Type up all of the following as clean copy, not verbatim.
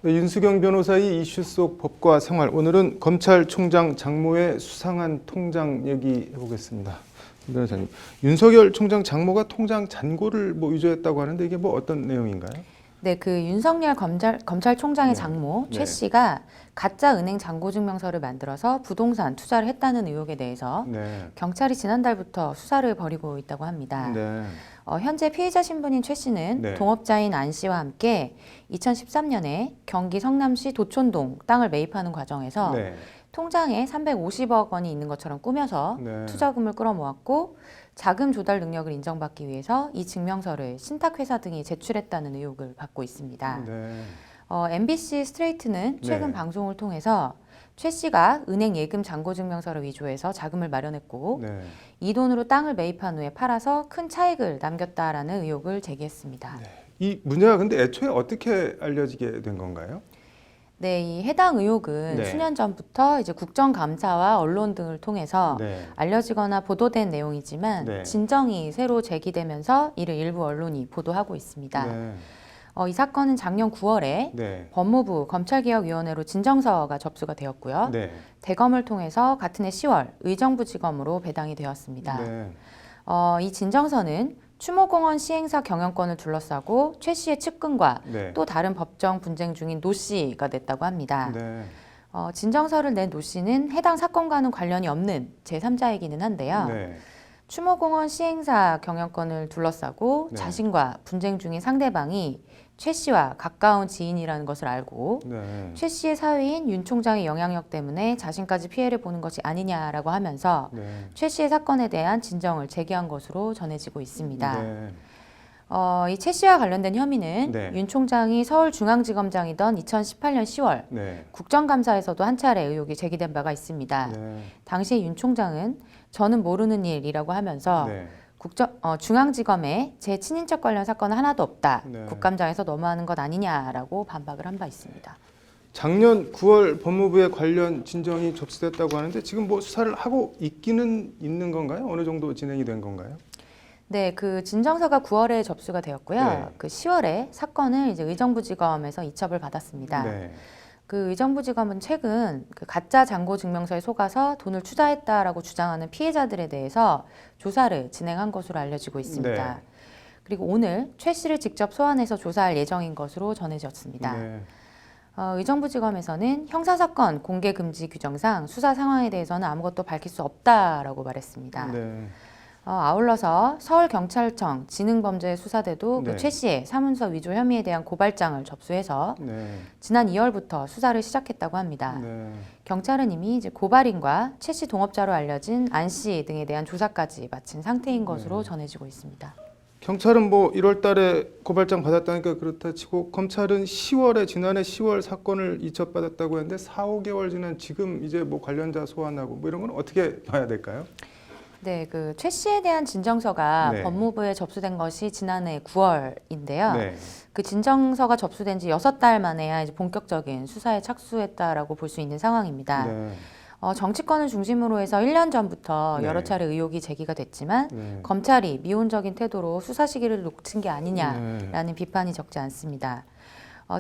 네, 윤수경 변호사의 이슈 속 법과 생활. 오늘은 검찰총장 장모의 수상한 통장 얘기해 보겠습니다. 변호사님, 윤석열 총장 장모가 통장 잔고를 위조했다고 하는데 이게 어떤 내용인가요? 네, 그 윤석열 검찰총장의 네. 장모 네. 최 씨가 가짜 은행 잔고증명서를 만들어서 부동산 투자를 했다는 의혹에 대해서 네. 경찰이 지난달부터 수사를 벌이고 있다고 합니다. 네. 현재 피의자 신분인 최 씨는 네. 동업자인 안 씨와 함께 2013년에 경기 성남시 도촌동 땅을 매입하는 과정에서 네. 통장에 350억 원이 있는 것처럼 꾸며서 네. 투자금을 끌어모았고 자금 조달 능력을 인정받기 위해서 이 증명서를 신탁회사 등이 제출했다는 의혹을 받고 있습니다. 네. MBC 스트레이트는 최근 네. 방송을 통해서 최 씨가 은행 예금 잔고 증명서를 위조해서 자금을 마련했고 네. 이 돈으로 땅을 매입한 후에 팔아서 큰 차익을 남겼다라는 의혹을 제기했습니다. 네. 이 문제가 근데 애초에 어떻게 알려지게 된 건가요? 네, 이 해당 의혹은 네. 수년 전부터 이제 국정감사와 언론 등을 통해서 네. 알려지거나 보도된 내용이지만 네. 진정이 새로 제기되면서 이를 일부 언론이 보도하고 있습니다. 네. 이 사건은 작년 9월에 네. 법무부 검찰개혁위원회로 진정서가 접수가 되었고요. 네. 대검을 통해서 같은 해 10월 의정부지검으로 배당이 되었습니다. 네. 이 진정서는 추모공원 시행사 경영권을 둘러싸고 최 씨의 측근과 네. 또 다른 법정 분쟁 중인 노 씨가 냈다고 합니다. 네. 진정서를 낸 노 씨는 해당 사건과는 관련이 없는 제3자이기는 한데요. 네. 추모공원 시행사 경영권을 둘러싸고 네. 자신과 분쟁 중인 상대방이 최 씨와 가까운 지인이라는 것을 알고 네. 최 씨의 사위인 윤 총장의 영향력 때문에 자신까지 피해를 보는 것이 아니냐라고 하면서 네. 최 씨의 사건에 대한 진정을 제기한 것으로 전해지고 있습니다. 네. 이 최 씨와 관련된 혐의는 네. 윤 총장이 서울중앙지검장이던 2018년 10월 네. 국정감사에서도 한 차례 의혹이 제기된 바가 있습니다. 네. 당시 윤 총장은 저는 모르는 일이라고 하면서 네. 중앙지검에 제 친인척 관련 사건은 하나도 없다. 네. 국감장에서 너무하는 것 아니냐라고 반박을 한 바 있습니다. 작년 9월 법무부에 관련 진정이 접수됐다고 하는데 지금 수사를 하고 있기는 있는 건가요? 어느 정도 진행이 된 건가요? 네, 그 진정서가 9월에 접수가 되었고요. 네. 그 10월에 사건을 이제 의정부지검에서 이첩을 받았습니다. 네. 그 의정부지검은 최근 그 가짜 잔고 증명서에 속아서 돈을 투자했다라고 주장하는 피해자들에 대해서 조사를 진행한 것으로 알려지고 있습니다. 네. 그리고 오늘 최 씨를 직접 소환해서 조사할 예정인 것으로 전해졌습니다. 네. 의정부지검에서는 형사사건 공개금지 규정상 수사 상황에 대해서는 아무것도 밝힐 수 없다라고 말했습니다. 네. 아울러서 서울경찰청 지능범죄수사대도 네. 그 최 씨의 사문서 위조 혐의에 대한 고발장을 접수해서 네. 지난 2월부터 수사를 시작했다고 합니다. 네. 경찰은 이미 이제 고발인과 최 씨 동업자로 알려진 안 씨 등에 대한 조사까지 마친 상태인 것으로 전해지고 있습니다. 경찰은 1월 달에 고발장 받았다니까 그렇다 치고 검찰은 지난해 10월 사건을 이첩받았다고 했는데 4, 5개월 지난 지금 이제 관련자 소환하고 이런 건 어떻게 봐야 될까요? 네, 그 최 씨에 대한 진정서가 네. 법무부에 접수된 것이 지난해 9월인데요. 네. 그 진정서가 접수된 지 6달 만에야 이제 본격적인 수사에 착수했다라고 볼 수 있는 상황입니다. 네. 정치권을 중심으로 해서 1년 전부터 네. 여러 차례 의혹이 제기가 됐지만 네. 검찰이 미온적인 태도로 수사 시기를 놓친 게 아니냐라는 네. 비판이 적지 않습니다.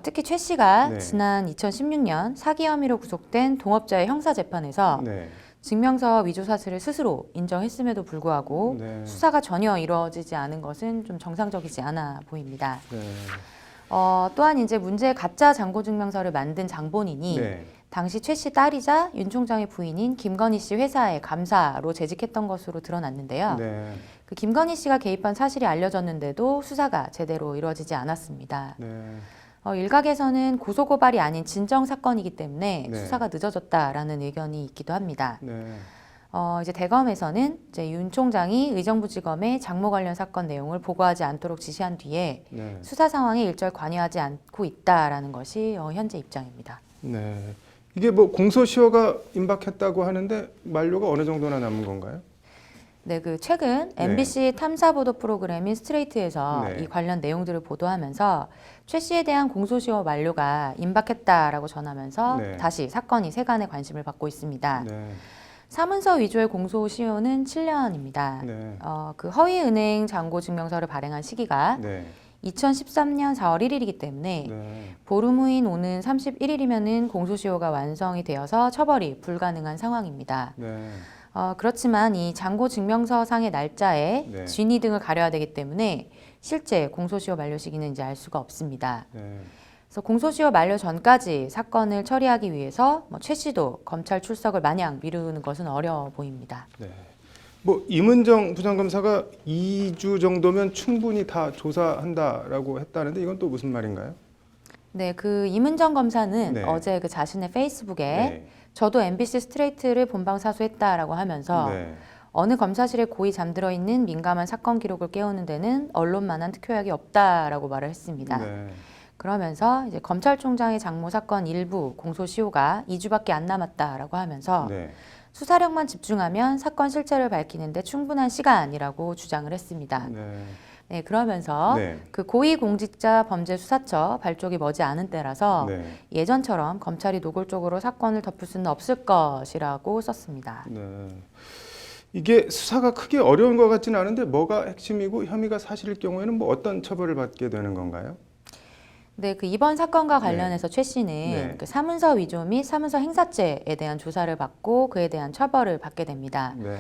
특히 최 씨가 네. 지난 2016년 사기 혐의로 구속된 동업자의 형사재판에서 네. 증명서 위조 사실을 스스로 인정했음에도 불구하고 네. 수사가 전혀 이루어지지 않은 것은 좀 정상적이지 않아 보입니다. 네. 또한 이제 문제의 가짜 잔고 증명서를 만든 장본인이 네. 당시 최 씨 딸이자 윤 총장의 부인인 김건희 씨 회사의 감사로 재직했던 것으로 드러났는데요. 네. 그 김건희 씨가 개입한 사실이 알려졌는데도 수사가 제대로 이루어지지 않았습니다. 네. 일각에서는 고소고발이 아닌 진정 사건이기 때문에 네. 수사가 늦어졌다라는 의견이 있기도 합니다. 네. 이제 대검에서는 이제 윤 총장이 의정부지검에 장모 관련 사건 내용을 보고하지 않도록 지시한 뒤에 네. 수사 상황에 일절 관여하지 않고 있다라는 것이 현재 입장입니다. 네. 이게 공소시효가 임박했다고 하는데 만료가 어느 정도나 남은 건가요? 네, 그 최근 네. MBC 탐사 보도 프로그램인 스트레이트에서 네. 이 관련 내용들을 보도하면서 최 씨에 대한 공소시효 만료가 임박했다라고 전하면서 네. 다시 사건이 세간의 관심을 받고 있습니다. 네. 사문서 위조의 공소시효는 7년입니다. 네. 그 허위은행 잔고 증명서를 발행한 시기가 네. 2013년 4월 1일이기 때문에 네. 보름 후인 오는 31일이면은 공소시효가 완성이 되어서 처벌이 불가능한 상황입니다. 네. 그렇지만 이 장고 증명서상의 날짜에 네. 진위 등을 가려야 되기 때문에 실제 공소시효 만료 시기는 이제 알 수가 없습니다. 네. 그래서 공소시효 만료 전까지 사건을 처리하기 위해서 최 씨도 검찰 출석을 마냥 미루는 것은 어려워 보입니다. 네. 뭐 임은정 부장검사가 2주 정도면 충분히 다 조사한다라고 했다는데 이건 또 무슨 말인가요? 네, 그 임은정 검사는 네. 어제 그 자신의 페이스북에 네. 저도 MBC 스트레이트를 본방 사수했다라고 하면서 네. 어느 검사실에 고이 잠들어 있는 민감한 사건 기록을 깨우는 데는 언론만한 특효약이 없다라고 말을 했습니다. 네. 그러면서 이제 검찰총장의 장모 사건 일부 공소시효가 2주밖에 안 남았다라고 하면서 네. 수사력만 집중하면 사건 실체를 밝히는데 충분한 시간이라고 주장을 했습니다. 네. 네, 그러면서 네. 그 고위공직자 범죄수사처 발족이 머지 않은 때라서 네. 예전처럼 검찰이 노골적으로 사건을 덮을 수는 없을 것이라고 썼습니다. 네. 이게 수사가 크게 어려운 것 같지는 않은데 뭐가 핵심이고 혐의가 사실일 경우에는 뭐 어떤 처벌을 받게 되는 건가요? 네, 그 이번 사건과 관련해서 최 씨는 네. 그 사문서 위조 및 사문서 행사죄에 대한 조사를 받고 그에 대한 처벌을 받게 됩니다. 네.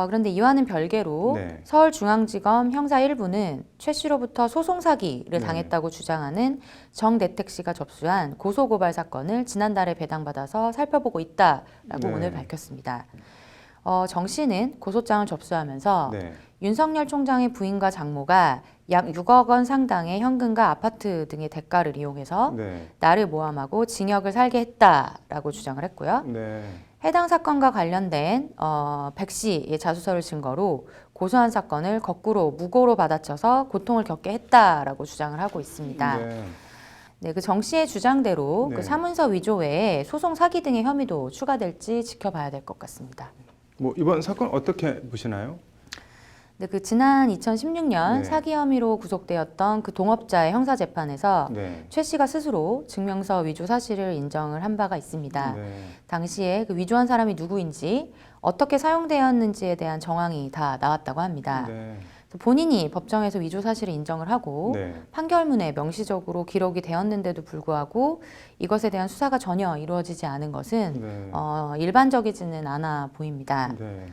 그런데 이와는 별개로 네. 서울중앙지검 형사 1부는 최 씨로부터 소송 사기를 네. 당했다고 주장하는 정대택 씨가 접수한 고소고발 사건을 지난달에 배당받아서 살펴보고 있다라고 네. 오늘 밝혔습니다. 정 씨는 고소장을 접수하면서 네. 윤석열 총장의 부인과 장모가 약 6억 원 상당의 현금과 아파트 등의 대가를 이용해서 네. 나를 모함하고 징역을 살게 했다라고 주장을 했고요. 네. 해당 사건과 관련된 백 씨의 자수서를 증거로 고소한 사건을 거꾸로 무고로 받아쳐서 고통을 겪게 했다라고 주장을 하고 있습니다. 네. 네, 그 정 씨의 주장대로 네. 그 사문서 위조 외에 소송 사기 등의 혐의도 추가될지 지켜봐야 될 것 같습니다. 뭐 이번 사건 어떻게 보시나요? 네, 그 지난 2016년 네. 사기 혐의로 구속되었던 그 동업자의 형사 재판에서 네. 최 씨가 스스로 증명서 위조 사실을 인정을 한 바가 있습니다. 네. 당시에 그 위조한 사람이 누구인지 어떻게 사용되었는지에 대한 정황이 다 나왔다고 합니다. 네. 본인이 법정에서 위조 사실을 인정을 하고 네. 판결문에 명시적으로 기록이 되었는데도 불구하고 이것에 대한 수사가 전혀 이루어지지 않은 것은 네. 일반적이지는 않아 보입니다. 네.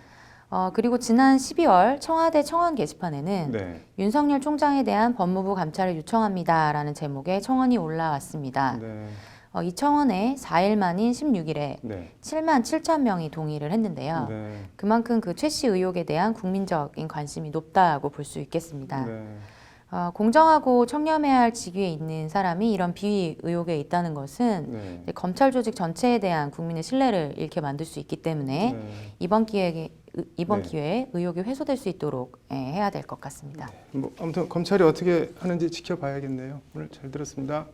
그리고 지난 12월 청와대 청원 게시판에는 네. 윤석열 총장에 대한 법무부 감찰을 요청합니다라는 제목의 청원이 올라왔습니다. 네. 이 청원에 4일 만인 16일에 네. 7만 7천 명이 동의를 했는데요. 네. 그만큼 그 최 씨 의혹에 대한 국민적인 관심이 높다고 볼 수 있겠습니다. 네. 공정하고 청렴해야 할 직위에 있는 사람이 이런 비위 의혹에 있다는 것은 네. 이제 검찰 조직 전체에 대한 국민의 신뢰를 잃게 만들 수 있기 때문에 네. 이번 네. 기회에 의혹이 회수될 수 있도록 해야 될 것 같습니다. 뭐 아무튼 검찰이 어떻게 하는지 지켜봐야겠네요. 오늘 잘 들었습니다.